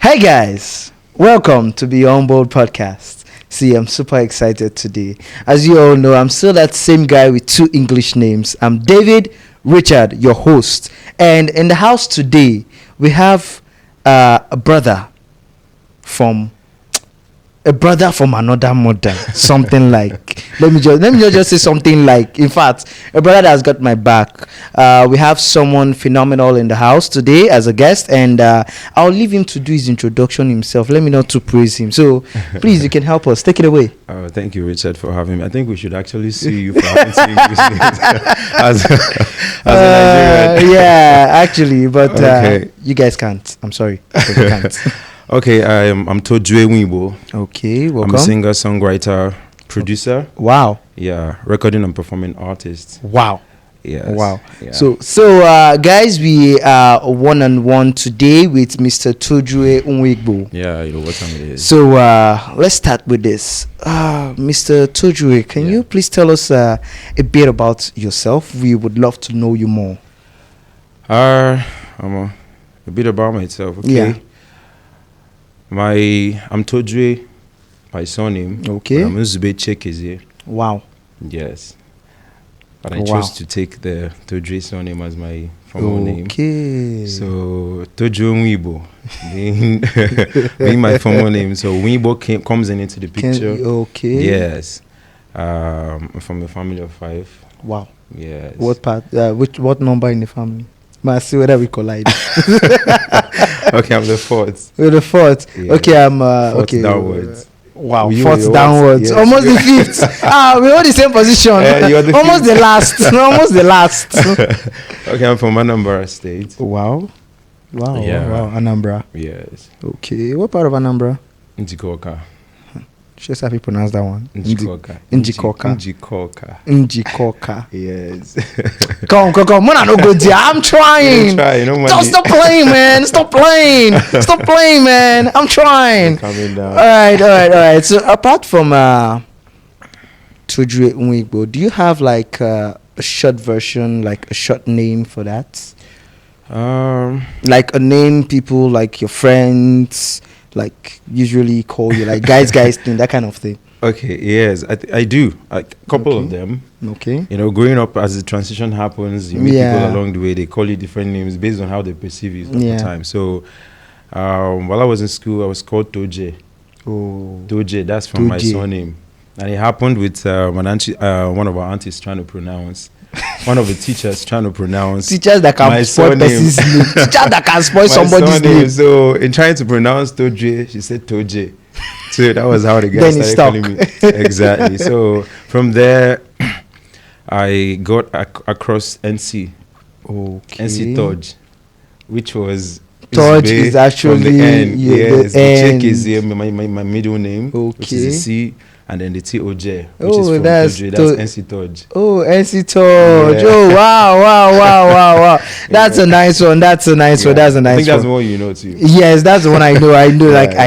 Hey guys, welcome to Beyond Bold Podcast. See, I'm super excited today. As you all know, I'm still that same guy with two English names. I'm David Richard, your host. And in the house today, we have a brother from another mother. Something like let me just say something like, in fact, a brother that has got my back. We have someone phenomenal in the house today as a guest, and I'll leave him to do his introduction himself. Let me not to praise him. So please, you can help us. Take it away. Thank you, Richard, for having me. I think we should actually sue you for having to English names as a Nigerian. Yeah, actually, but okay. You guys can't. I'm sorry, but you can't. Okay, I'm Tojue Wibo. Okay, welcome. I'm a singer, songwriter, producer. Wow. Yeah, recording and performing artist. Wow. Yes. Wow. Yeah. So guys, we are one-on-one today with Mr. Tojue Wibo. Yeah, you know what time it is. So let's start with this. Mr. Tojue, can you please tell us a bit about yourself? We would love to know you more. A bit about myself. Okay. Yeah. I'm Tojue by surname. Okay. I'm Uzbe Chekezie. Wow. Yes. But I chose to take the Tojue surname as my formal name. Okay. So Tojue Wibo being my formal name. So Wibo comes into the picture. Okay. Yes. I'm from a family of 5. Wow. Yes. What part? What number in the family? Must see whether we collide. Okay, I'm the 4th. You're the 4th. Yeah. Okay, I'm okay. Downwards. Wow, You 4th downwards. Yes. Almost the 5th. We hold the same position. You're the almost 5th. the last. Almost the last. Okay, I'm from Anambra State. Wow. Yeah. Wow. Anambra. Yes. Okay. What part of Anambra? Njikoka. Just how you pronounce that one. Njikoka. Njikoka. Yes. Come. Man, I don't go there. I'm trying. Don't stop playing, man. Stop playing, man. I'm trying. Coming down. All right. So apart from Tojue Wibo, do you have like a short version, like a short name for that? Like a name people like your friends like usually call you, like guys thing, that kind of thing. Okay, yes, I do. A couple of them. Okay. You know, growing up, as the transition happens, you meet people along the way. They call you different names based on how they perceive you at the time. So, while I was in school, I was called Tojue. Oh. Tojue, that's from my surname. And it happened with one of our aunties trying to pronounce. One of the teachers trying to pronounce. Teachers that can spoil person's name. Teachers that can spoil somebody's name. So in trying to pronounce Tojue, she said Tojue. So that was how the guy started calling me. Exactly. So from there, I got across NC. Okay. NC Tojue, which was Tojue is actually from the end. Yes, the check is here. my middle name. Okay. Which is a C. And then the Tojue, which is from that's NC Tojue. Oh, NC Tojue. Yeah. Oh, wow. That's a nice one. That's a nice one. I think that's the one you know too. Yes, that's the one I know. I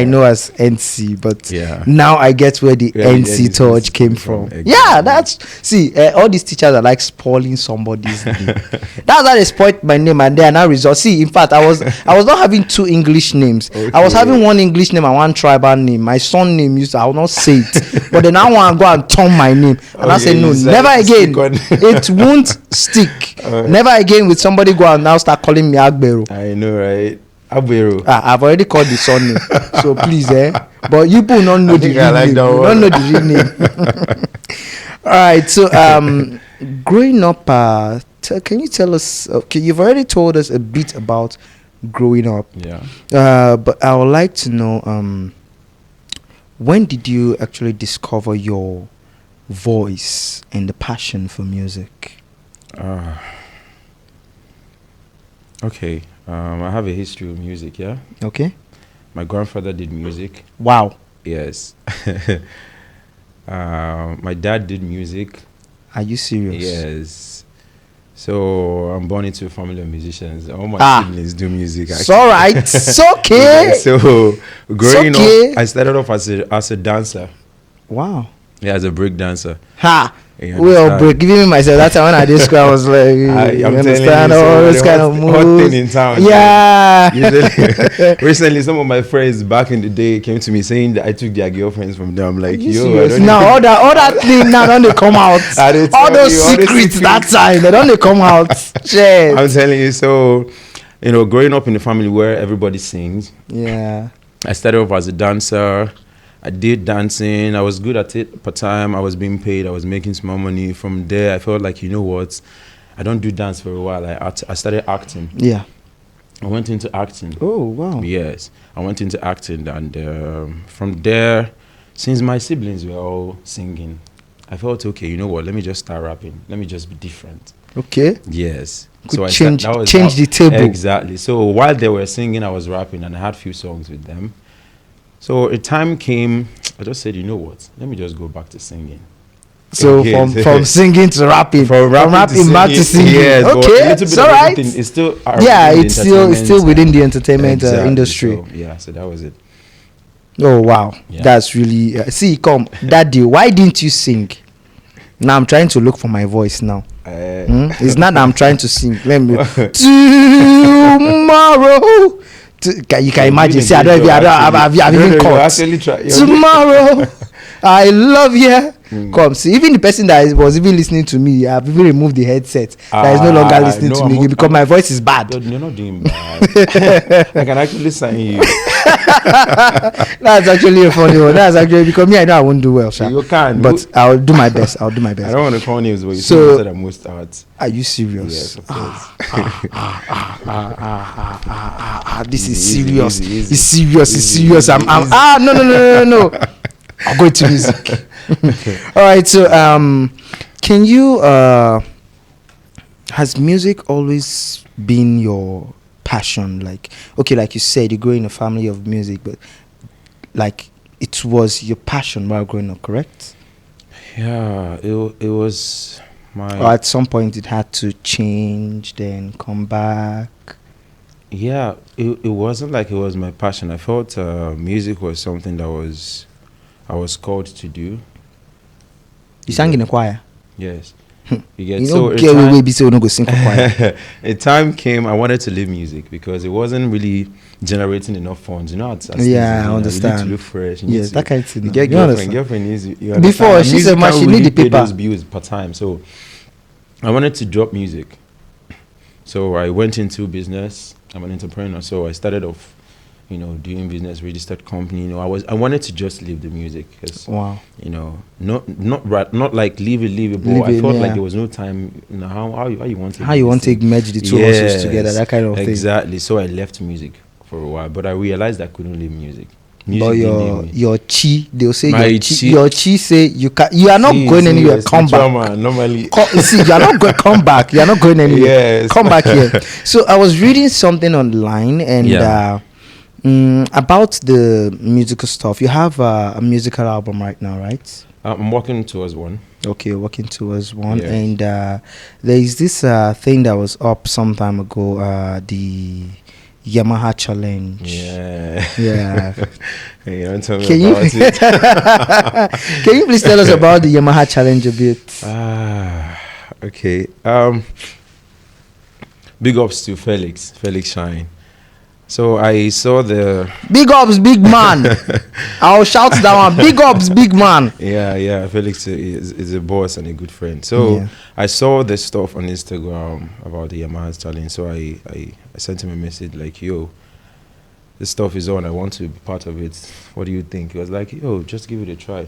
know as NC, but now I get where the NC Tojue came from. Exactly. Yeah, all these teachers are like spoiling somebody's name. That's how they spoiled my name, and they are now result. See, in fact, I was not having 2 English names. Okay. I was having 1 English name and 1 tribal name. My son name I will not say it. But then I want to go and turn my name. And I say, no, never again. It won't stick. Never again with somebody go and now start calling me Agbero. I know, right? Agbero. I've already called the son name. So please, But you people don't know the real name. You don't know the real name. All right. So, growing up, can you tell us, okay, you've already told us a bit about growing up. Yeah. But I would like to know, when did you actually discover your voice and the passion for music? Okay. I have a history of music, yeah. Okay. My grandfather did music. Wow. Yes. My dad did music. Are you serious? Yes. So I'm born into a family of musicians. All my siblings do music. It's all right. It's okay. Yeah, so growing up, I started off as a dancer. Wow. Yeah, as a break dancer. Ha! Well, break. Giving me myself. That's when I did school. I was like, you understand all this kind of moves. Hot thing in town. Yeah. Usually, recently, some of my friends back in the day came to me saying that I took their girlfriends from them. I'm like, yo, now all that thing now don't they come out. All those secrets that time they don't come out. Shit. I'm telling you. So, growing up in a family where everybody sings. Yeah. I started off as a dancer. I did dancing. I was good at it part time. I was being paid. I was making small money. From there, I felt like, you know what? I don't do dance for a while. I started acting. Yeah. I went into acting. Oh, wow. Yes. I went into acting. And from there, since my siblings were all singing, I felt, okay, you know what? Let me just start rapping. Let me just be different. Okay. Yes. So change the table. Exactly. So while they were singing, I was rapping. And I had a few songs with them. So a time came, I just said, you know what? Let me just go back to singing. So from singing to rapping, from rapping back to singing. Yes, okay, it's all right. It's still it's still within the entertainment industry. So that was it. Oh wow, that's really see. Come, Daddy, why didn't you sing? Now I'm trying to look for my voice now. It's not that I'm trying to sing. Let me tomorrow. You can imagine. See, I don't have even caught. Tomorrow, I love you. Come, see, even the person that was even listening to me, I've even removed the headset. That is no longer listening to me because my voice is bad. You're not doing bad. I can actually sign you. That's actually a funny one. That's actually because me, I know I won't do well, sir. You can, but I'll do my best. I don't want to call names, but you said I'm most out. Are you serious? Yes, of course. This is serious. It's serious. It's serious. No. I'll go to music. All right. So, can you? Has music always been your passion? Like you said, you grew in a family of music, but like it was your passion while growing up, correct? Yeah, it was my. Or at some point, it had to change, then come back. Yeah, it wasn't like it was my passion. I felt music was something that I was called to do. You sang in a choir? Yes. You don't get away be so no go sing for choir. A time came I wanted to leave music because it wasn't really generating enough funds. I understand. You need to look fresh. Yes, that kind of thing. Get girlfriend needs you. Before she said, "Man, she need the paper." Those bills part time, so I wanted to drop music. So I went into business. I'm an entrepreneur, so I started off, doing business, registered company. I wanted to just leave the music because, wow, not like leave it. But I felt like there was no time. How you want to merge the two hustles together, that kind of thing. Exactly. So I left music for a while, but I realized I couldn't leave music. But your chi, they'll say your chi say you are not going anywhere. Come back. Normally, see, you are not going. Come back. You are not going anywhere. Yes. Come back here. So I was reading something online and about the musical stuff. You have a musical album right now, right? I'm working towards one. Okay, working towards one, yes. And there is this thing that was up some time ago. The Yamaha challenge. Yeah. Hey, don't tell me can about it. Can you please tell us about the Yamaha challenge a bit? Okay. Big ups to Felix Shine. So I saw the big ups, big man. I'll shout that one. Big ups, big man. Yeah. Felix is a boss and a good friend. So I saw the stuff on Instagram about the Yamaha challenge. So I sent him a message like, yo, this stuff is on. I want to be part of it. What do you think? He was like, yo, just give it a try.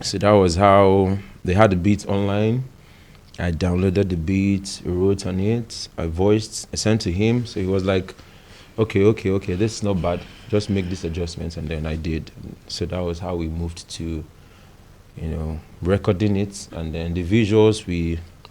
So that was how they had the beat online. I downloaded the beat, wrote on it, I sent to him. So he was like, okay, this is not bad. Just make these adjustments, and then I did. So that was how we moved to, recording it, and then the visuals.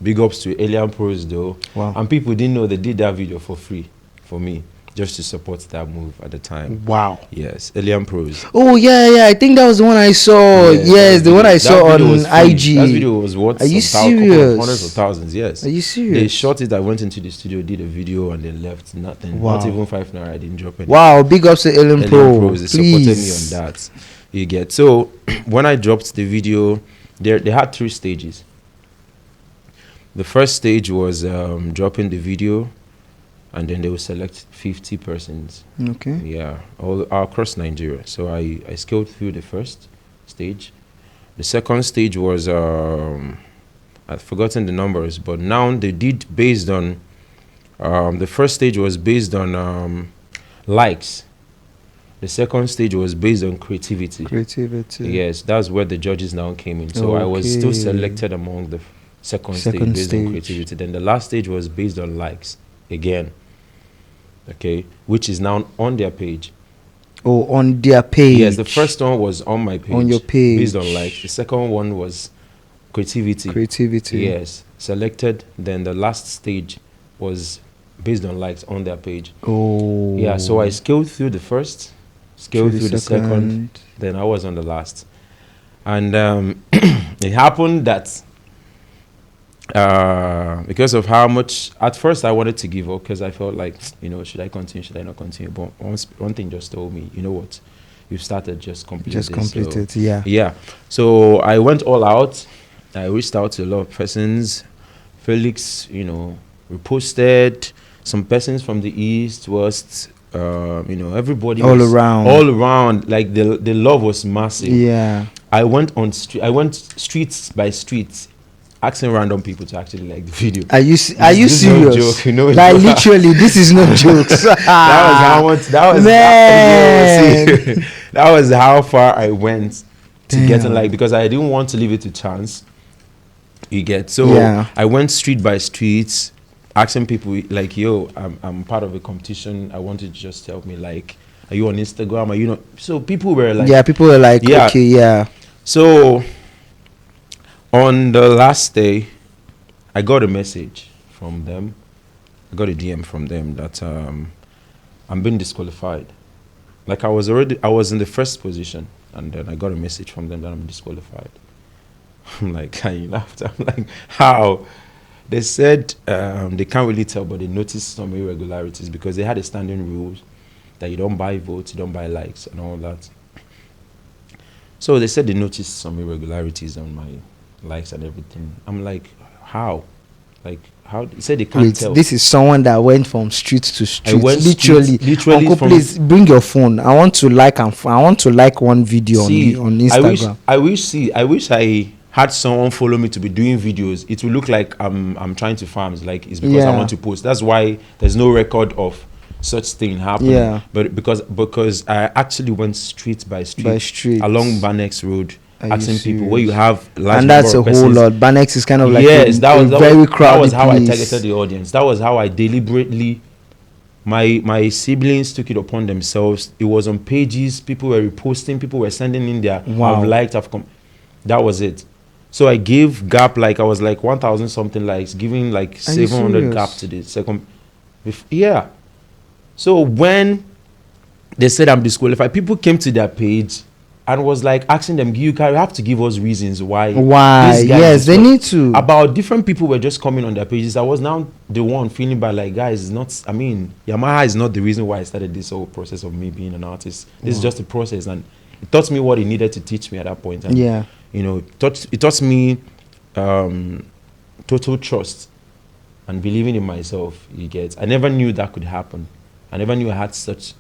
Big ups to Alien Pros though. Wow. And people didn't know they did that video for free. for me, just to support that move at the time. Wow. Yes, Alien Pros. Oh yeah. I think that was the one I saw. Yes, the one I saw on IG. That video was worth Are you serious? Hundreds of thousands. Yes. Are you serious? They shot it. I went into the studio, did a video, and they left. Nothing. Wow. Not even 5 naira. I didn't drop anything. Wow. Big ups to Alien Pros. They supported me on that. You get. So when I dropped the video, they had 3 stages. The first stage was dropping the video, and then they will select 50 persons. Okay. Yeah, all across Nigeria. So I scaled through the first stage. The second stage was I've forgotten the numbers, but now they did based on the first stage was based on likes. The second stage was based on creativity. Yes, that's where the judges now came in. So I was still selected among the second stage based on creativity. Then the last stage was based on likes again. Okay, which is now on their page. Oh, on their page. Yes, the first one was on my page. On your page. Based on likes. The second one was creativity. Yes, selected. Then the last stage was based on likes on their page. Oh. Yeah, so I scaled through the first, scaled through the second, then I was on the last. And it happened that because of how much, at first I wanted to give up because I felt like, should I continue, should I not continue? But one thing just told me, you know what, you've started, just complete it. So, yeah. Yeah. So I went all out. I reached out to a lot of persons. Felix, reposted. Some persons from the East, West, everybody all around. Like the love was massive. Yeah. I went streets by streets, asking random people to actually like the video. Are you serious? No joke, like literally, this is no jokes. That was how far I went to getting like, because I didn't want to leave it to chance. You get so I went street by street, asking people like, yo, I'm part of a competition. I want you to just help me. Like, are you on Instagram? Are you not? So people were like, okay, yeah. So on the last day, I got a message from them. I got a DM from them that I'm being disqualified. Like I was in the first position, and then I got a message from them that I'm disqualified. I'm like, I laughed. I'm like, how? They said they can't really tell, but they noticed some irregularities because they had a standing rule that you don't buy votes, you don't buy likes, and all that. So they said they noticed some irregularities on my likes and everything. I'm like, how? Like, how? They said they can't tell. This is someone that went from street to street. I went literally. Uncle, please bring your phone. I want to like one video on Instagram. I wish I had someone follow me to be doing videos. It will look like I'm trying to farm. Like it's because I want to post. That's why there's no record of such thing happening. Yeah. But because I actually went street by street along Banex Road, asking people where you have large, and that's a whole lot. Banex is kind of like very crowded. That was how I targeted the audience. That was how I deliberately. My siblings took it upon themselves. It was on pages. People were reposting. People were sending in their I've liked. That was it. So I gave gap, like I was like 1,000 something likes, giving like 700 gap to the second. Yeah. So when they said I'm disqualified, people came to their page and was like asking them, you have to give us reasons why. Yes, they need to. About different people were just coming on their pages. I was now the one feeling bad, like, guys, Yamaha is not the reason why I started this whole process of me being an artist. This is just a process, and it taught me what it needed to teach me at that point. And it taught me total trust and believing in myself. I never knew that could happen. I never knew I had such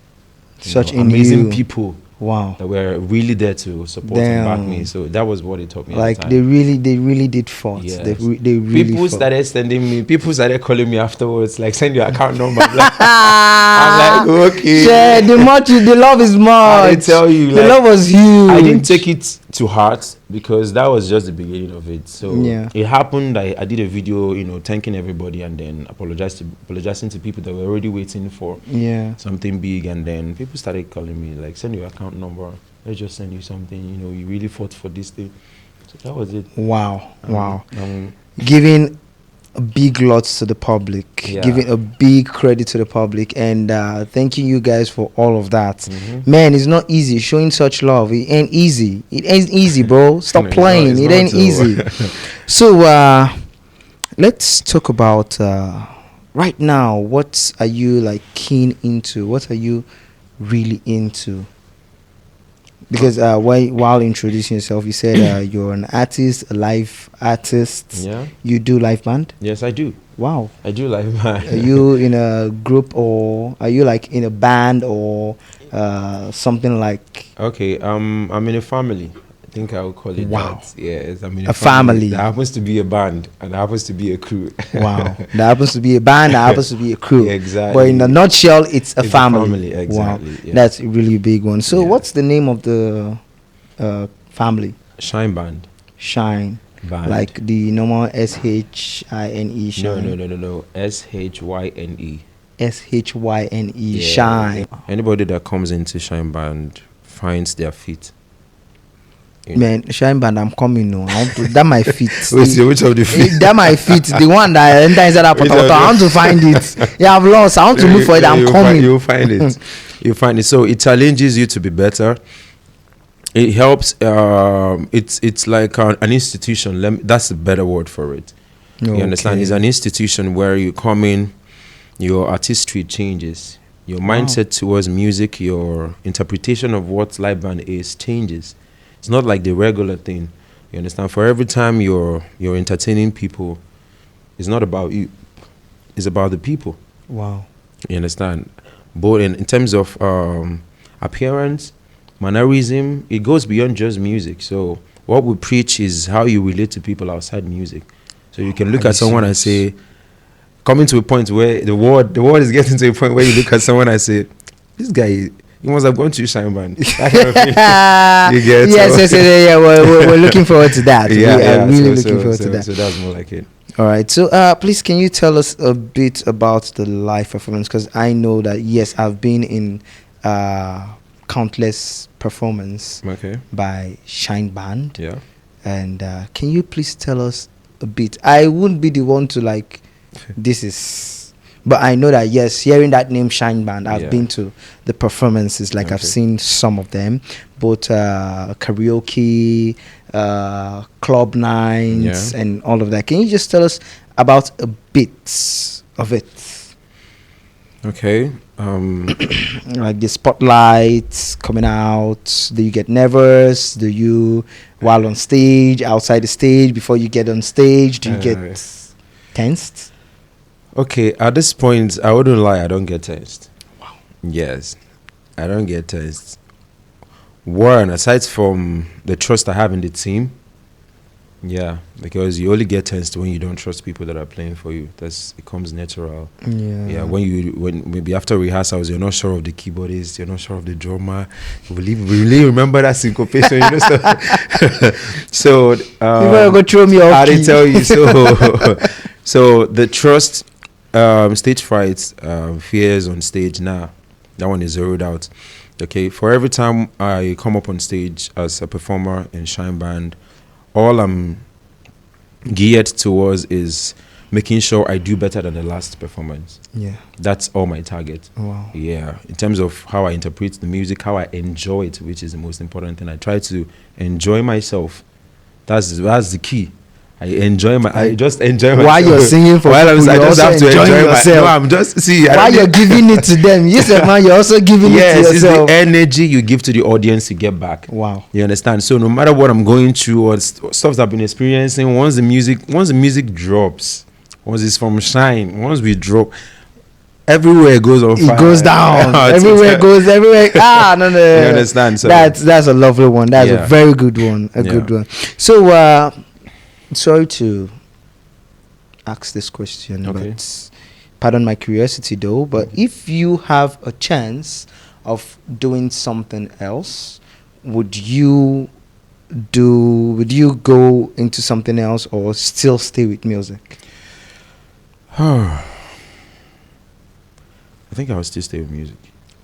amazing people that were really there to support and back me. So that was what it taught me. Like they really did fight. Yes. They really people started sending me. People started calling me afterwards, like, send your account number. I'm like, okay. Yeah, the love is much. I tell you, the love was huge. I didn't take it to heart because that was just the beginning of it. So it happened. I did a video, thanking everybody and then apologizing to people that were already waiting for something big. And then people started calling me, like, send your account number. Let's just send you something. You really fought for this thing. So that was it. Wow. Giving a big lot to the public, giving a big credit to the public, and thanking you guys for all of that. Man, it's not easy showing such love. It ain't easy. It ain't easy, bro. Stop playing. It ain't easy. So let's talk about right now. What are you like keen into? What are you really into? Because while introducing yourself, you said you're an artist, a live artist. Yeah. You do live band? Yes, I do. Wow. I do live band. Are you in a group, or are you like in a band, or something like? Okay, I'm in a family. I think I would call it that. Yes, I'm in a family. That happens to be a band, and that happens to be a crew. Wow. That happens to be a band, that happens to be a crew. Exactly. But in a nutshell, it's a family. Exactly. Wow. Yeah. That's a really big one. So what's the name of the family? Shine Band. Shine. Band. Like the normal SHINE Shine. No. SHYNE. SHYNE Shine. Anybody that comes into Shine Band finds their feet. Man, Shine Band, I'm coming now. I want to, that my feet. Which of the feet? That my feet. The one that enter inside that pot. I want to find it. Yeah, I've lost. I want to look for it. I'm coming. You'll find it. You'll find it. So it challenges you to be better. It helps. It's like an institution. That's a better word for it. You understand? It's an institution where you come in, your artistry changes. Your mindset towards music, your interpretation of what live band is changes. It's not like the regular thing. You understand? For every time you're entertaining people, it's not about you. It's about the people. Wow. You understand? Both in terms of appearance, mannerism, it goes beyond just music. So what we preach is how you relate to people outside music. So you can look at someone and say, coming to a point where the world is getting to a point where you look at someone and say, this guy, he must have gone to Shine Band. You get yes, yeah. We're looking forward to that. We are really looking forward to that. So that's more like it. All right. So please, can you tell us a bit about the live performance? Because I know that, yes, I've been in countless performance by Shine Band. Yeah. And can you please tell us a bit? I wouldn't be the one to like, this is... But I know that, yes, hearing that name Shine Band, I've been to the performances, like I've seen some of them, both karaoke, club nights, and all of that. Can you just tell us about a bit of it? Okay. Like the spotlights coming out, do you get nervous? Do you, while on stage, outside the stage, before you get on stage, do you get tensed? Okay, at this point, I wouldn't lie, I don't get tensed. Wow. Yes, I don't get tensed. One, aside from the trust I have in the team, because you only get tensed when you don't trust people that are playing for you. It comes natural. Yeah. When maybe after rehearsals, you're not sure of the keyboardist, you're not sure of the drummer. You really remember that syncopation, you know. So you better go throw me off. I didn't tell you so. So the trust. Stage frights, fears on stage now. That one is zeroed out. Okay, for every time I come up on stage as a performer in Shine Band, all I'm geared towards is making sure I do better than the last performance. Yeah. That's all my target. Wow. Yeah. In terms of how I interpret the music, how I enjoy it, which is the most important thing. I try to enjoy myself. That's the key. I just enjoy myself. While you're singing for people, I just have to enjoy yourself. No, I'm just while you're giving it to them. You said, man, you're also giving it to yourself. Yes, it's the energy you give to the audience you get back. Wow. You understand? So no matter what I'm going through or stuff I've been experiencing, once the music drops, once it's from Shine, once we drop, everywhere goes on fire. It goes down. Everywhere. No. You understand? So that's a lovely one. That's a very good one. Good one. So sorry to ask this question, but pardon my curiosity though, but if you have a chance of doing something else, would you go into something else or still stay with music? I think I would still stay with music.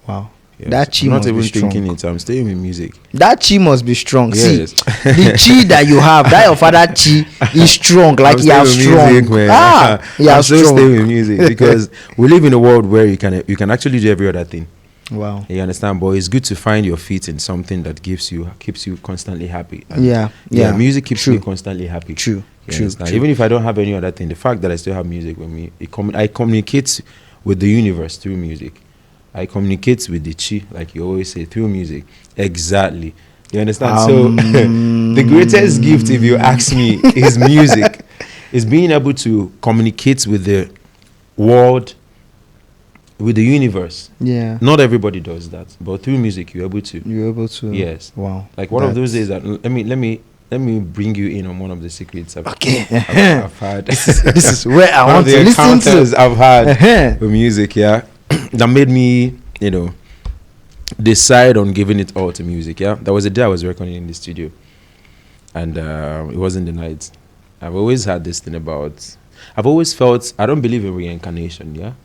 Wow. Yes. That chi I'm not must even be strong. thinking it. I'm staying with music. That chi must be strong. Yes. See, the chi that you have, that your father chi is strong. Like he has strong. Music, man. He I'm has still strong. staying with music because we live in a world where you can actually do every other thing. Wow. You understand? But it's good to find your feet in something that keeps you constantly happy. And Yeah. Music keeps me constantly happy. True. Even if I don't have any other thing, the fact that I still have music with me, I communicate with the universe through music. I communicate with the chi, like you always say, through music. Exactly. You understand? So the greatest gift, if you ask me, is music. Is being able to communicate with the world, with the universe. Yeah. Not everybody does that, but through music you're able to. You're able to. Yes. Wow. Like one of those days that let me bring you in on one of the secrets I've had. This is where I want to listen to. I've had with music, that made me, decide on giving it all to music. There was a day I was recording in the studio, and it was in the night. I've always had this thing about. I've always felt I don't believe in reincarnation,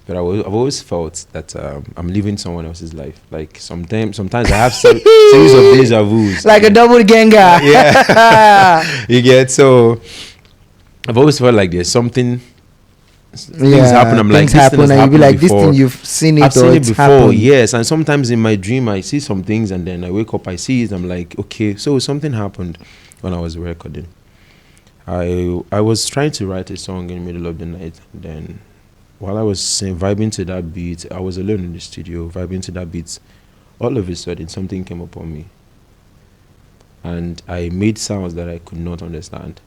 but I've always felt that I'm living someone else's life. Like sometimes I have series of deja vus, like a double ganger. Yeah, you get. So I've always felt like there's something. Things happen. I'm like, this thing has and you be like, before. this thing you've seen it. I've seen it before. Happened. Yes, and sometimes in my dream I see some things, and then I wake up, I see it. I'm like, okay, so something happened when I was recording. I was trying to write a song in the middle of the night. Then, while I was vibing to that beat, I was alone in the studio vibing to that beat. All of a sudden, something came upon me, and I made sounds that I could not understand.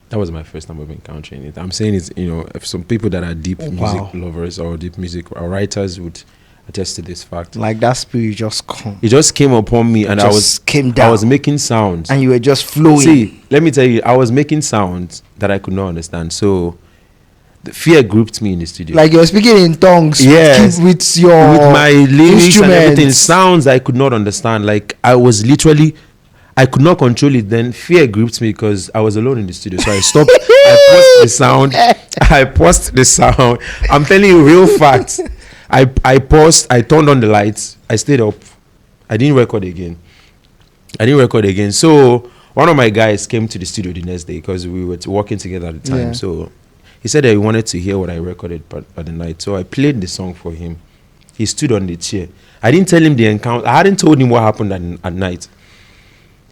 That was my first time of encountering it. I'm saying it's, if some people that are deep music lovers or deep music or writers would attest to this fact. Like that spirit just come. It just came upon me, and I was making sounds. And you were just flowing. See, let me tell you, I was making sounds that I could not understand. So the fear gripped me in the studio. Like you're speaking in tongues. Yes. With my lyrics and everything. instruments. Sounds I could not understand. Like I was literally, I could not control it. Then fear gripped me because I was alone in the studio. So I stopped. I paused the sound. I'm telling you real facts. I paused. I turned on the lights. I stayed up. I didn't record again. So one of my guys came to the studio the next day because we were working together at the time. Yeah. So he said that he wanted to hear what I recorded by the night. So I played the song for him. He stood on the chair. I didn't tell him the encounter. I hadn't told him what happened at night.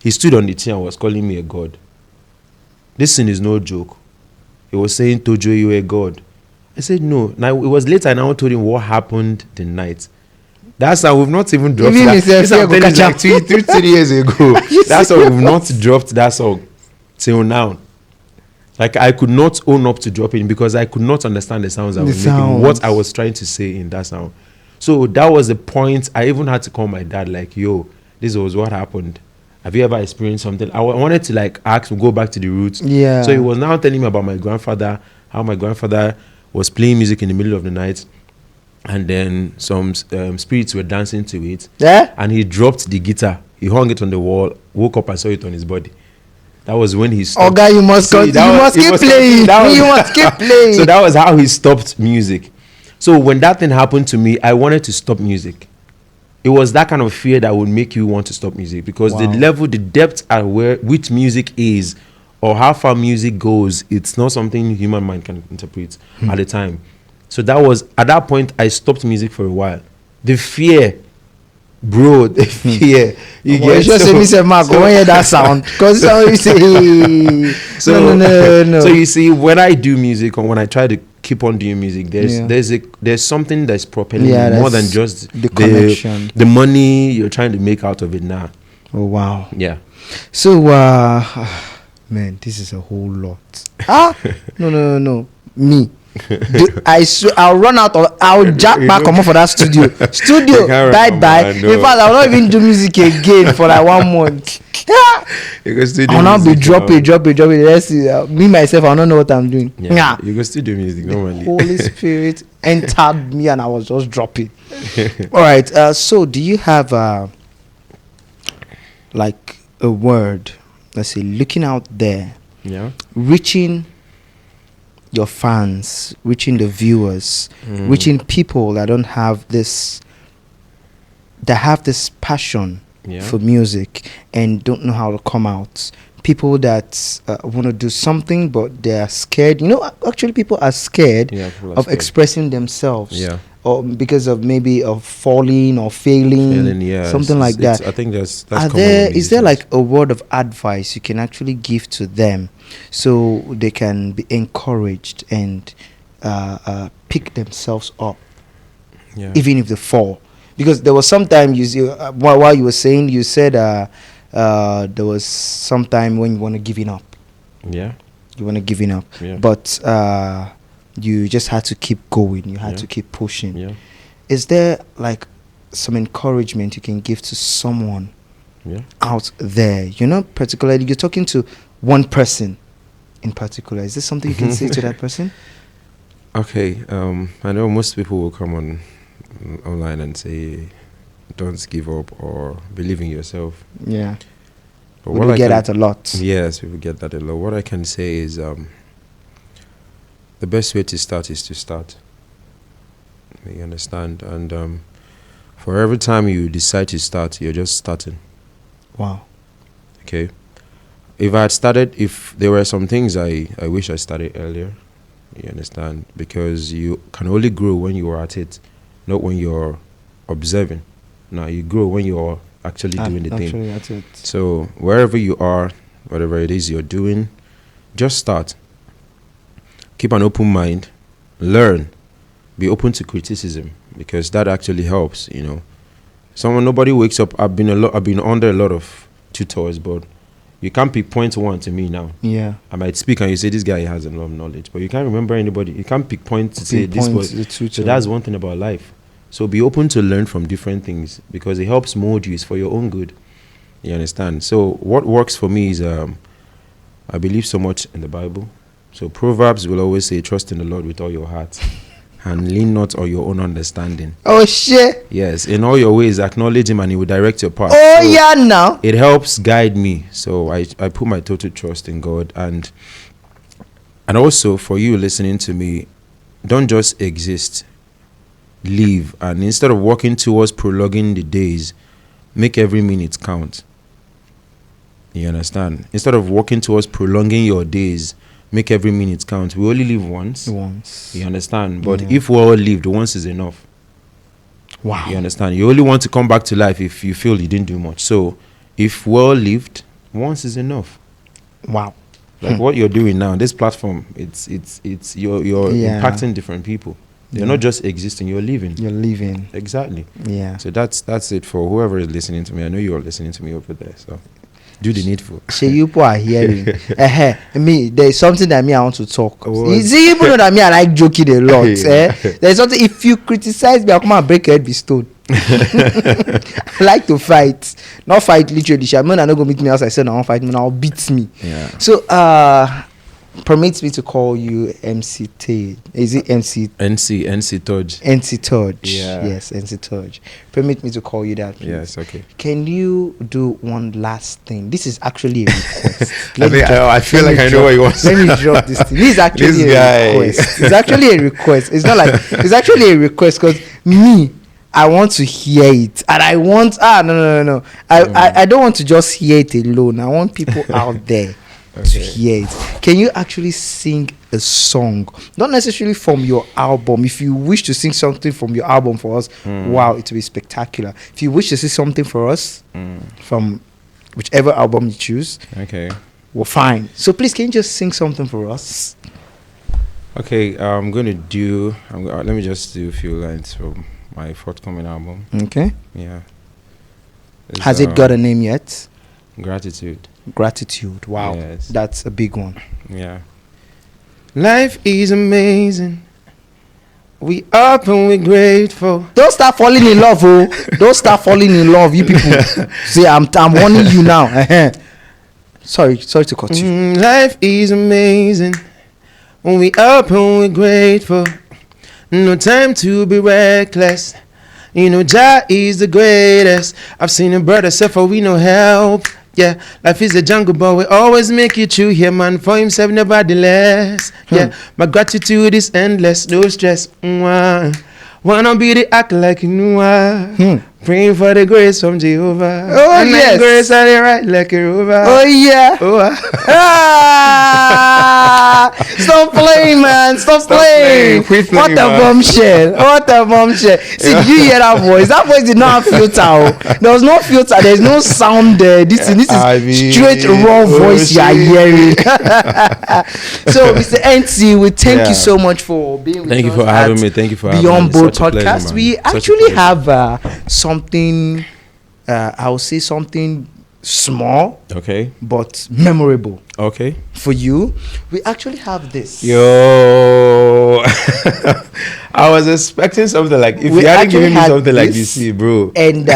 He stood on the chair and was calling me a god. This thing is no joke. He was saying, Tojue, you're a god. I said, no. Now, it was later, and I told him what happened the night. That's how we've not even dropped that. This happened like 3 years ago. That's how we've not dropped that song till now. Like, I could not own up to dropping because I could not understand the sounds I was making, what I was trying to say in that sound. So that was the point. I even had to call my dad, like, yo, this was what happened. Have you ever experienced something? I wanted to like ask him, go back to the roots. Yeah. So he was now telling me about my grandfather, how my grandfather was playing music in the middle of the night, and then some spirits were dancing to it. Yeah. And he dropped the guitar. He hung it on the wall, woke up and saw it on his body. That was when he stopped. Oh, God, you must keep playing. You must keep playing. So that was how he stopped music. So when that thing happened to me, I wanted to stop music. It was that kind of fear that would make you want to stop music because the depth at which music is or how far music goes, it's not something human mind can interpret at the time. So that was, at that point, I stopped music for a while. The fear, bro, the fear. You get just say, Mr. Mark, go hear that sound. Because you say, no. So you see, when I do music or when I try to keep on doing music, there's something that's propelling me more than just the connection, the money you're trying to make out of it now. Oh wow. Yeah. So man, this is a whole lot. No. Me. I'll run out of. I'll jack back come for that studio. Bye. In fact, I'll not even do music again for like 1 month. I'll not be dropping. Let's see. Me myself, I don't know what I'm doing. Yeah. You can still do music normally. Holy Spirit entered me and I was just dropping. All right. So do you have like a word? Let's say looking out there. Yeah. Reaching your fans, reaching the viewers, reaching people that don't have this that have this passion for music and don't know how to come out. People that want to do something but they are scared. Actually people are scared of expressing themselves. Or because of maybe of falling or failing, something like that. I think that's is there like a word of advice you can actually give to them so they can be encouraged and pick themselves up, even if they fall? Because there was some time while you were saying, you said there was some time when you want to giving up. You want to giving up, but you just had to keep going. You had to keep pushing. Is there like some encouragement you can give to someone out there? Particularly you're talking to one person in particular. Is there something you can say to that person? Okay, I know most people will come online and say, don't give up or believe in yourself. But we get that a lot. Yes, people get that a lot. What I can say is the best way to start is to start. You understand? And for every time you decide to start, you're just starting. Wow. Okay. If there were some things I wish I started earlier, you understand? Because you can only grow when you are at it, not when you're observing. Now you grow when you're actually doing the thing. That's it. So wherever you are, whatever it is you're doing, just start. Keep an open mind. Learn. Be open to criticism, because that actually helps. Nobody wakes up. I've been under a lot of tutors, but you can't pick point one to me now. I might speak and you say this guy has a lot of knowledge, but you can't remember anybody. You can't pick point to say this was. So that's one thing about life. So be open to learn from different things, because it helps mold you. It's for your own good. You understand? So what works for me is I believe so much in the Bible. So Proverbs will always say, trust in the Lord with all your heart and lean not on your own understanding. Oh shit. Yes, in all your ways acknowledge him and he will direct your path. Now it helps guide me. So I put my total trust in God. And also for you listening to me, don't just exist. Live. And instead of working towards prolonging the days, make every minute count. You understand? Instead of working towards prolonging your days, make every minute count. We only live once. You understand? But if we all lived, once is enough. Wow. You understand? You only want to come back to life if you feel you didn't do much. So if we all lived, once is enough. Wow. Like what you're doing now, this platform, it's you're impacting different people. You're not just existing, you're living. You're living. Exactly. Yeah. So that's it for whoever is listening to me. I know you are listening to me over there. So do the needful. You are hearing. Me, there's something that I want to talk. You see, you know that I like joking a lot. There's something, if you criticize me, I'll come and break your head with stone. I like to fight. Not fight literally. I'm not going to meet me outside. I said, I won't fight me. I'll beat me. Yeah. So, permits me to call you MC Tej. Is it MC? NC Tojue. NC Tojue. Yeah. Yes, NC Tojue. Permit me to call you that, please. Yes, okay. Can you do one last thing? This is actually a request. I feel like I know what you want. Let me drop this thing. This is actually a request. It's actually a request. It's not like it's actually a request, because I want to hear it, and I want no. I don't want to just hear it alone. I want people out there to hear it. Can you actually sing a song, not necessarily from your album? If you wish to sing something from your album for us, wow, it will be spectacular. If you wish to sing something for us from whichever album you choose, well, fine. So please, can you just sing something for us? Okay, let me just do a few lines from my forthcoming album. Okay. Yeah. Has it got a name yet? Gratitude. Wow. Yes. That's a big one. Yeah. Life is amazing. We up and we're grateful. Don't start falling in love, Don't start falling in love, you people. See, I'm warning you now. Sorry to cut you. Life is amazing. When we up and we're grateful. No time to be reckless. Jah is the greatest. I've seen a brother suffer, we no help. Yeah, life is a jungle, but we always make it through here, man. For himself, nevertheless. Yeah, my gratitude is endless, no stress. Wanna be the act like you know. Praying for the grace from Jehovah. Oh, and yes. Grace on the right like a rover. Oh, yeah. Oh, Stop playing, man. Stop playing. Quit playing, What a bombshell. What a bombshell. See, you hear that voice? That voice did not have filter. Oh. There was no filter. There's no sound there. This is straight raw voice you are hearing. So, Mr. NC, we thank you so much for being with us. Thank you for having me. Thank you for having me. Beyond Bold Such a Podcast. pleasure, We Such actually have something, I would say something small, okay, but memorable. Okay. For you, we actually have this. Yo, I was expecting something like if you hadn't given me something like this, bro. And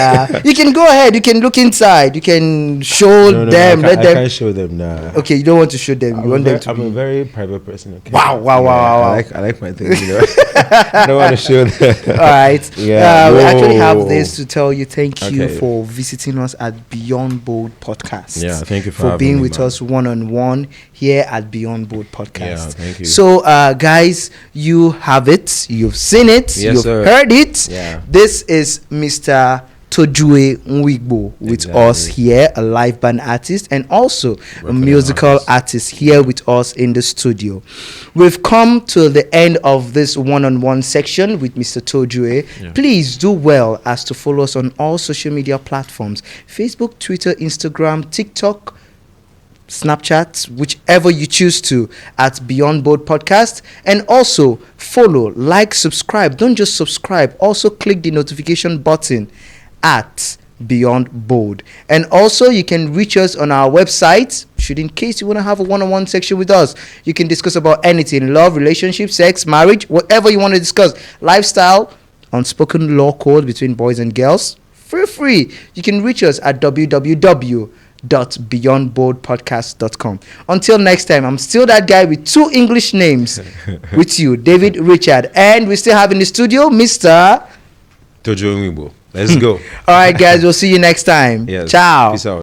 you can go ahead. You can look inside. You can show them. I can't show them now. Okay, you don't want to show them. You want them to. I'm a very private person. Okay. Wow. I like my things. You know, I don't want to show them. All right. Yeah. We actually have this to tell you. Thank you for visiting us at Beyond Bold Podcast. Yeah. Thank you for being with us one-on-one here at Beyond Bold Podcast. Yeah, thank you. So, guys, you have it. You've seen it. You've heard it. Yeah. This is Mr. Tojue Nwigbo with us here, a live band artist and also a musical artist here with us in the studio. We've come to the end of this one-on-one section with Mr. Tojue. Yeah. Please do well as to follow us on all social media platforms: Facebook, Twitter, Instagram, TikTok, Snapchat, whichever you choose to, at Beyond Bold Podcast. And also follow, like, subscribe. Don't just subscribe, also click the notification button at Beyond Bold. And also you can reach us on our website, should in case you want to have a one-on-one section with us. You can discuss about anything: love, relationship, sex, marriage, whatever you want to discuss, lifestyle, unspoken law code between boys and girls. Free. You can reach us at www.beyondboldpodcast.com. Until next time, I'm still that guy with 2 English names with you, David Richard, and we still have in the studio Mr. Tojue Nwigbo. Let's go. All right, guys, we'll see you next time. Yes. Ciao. Peace out.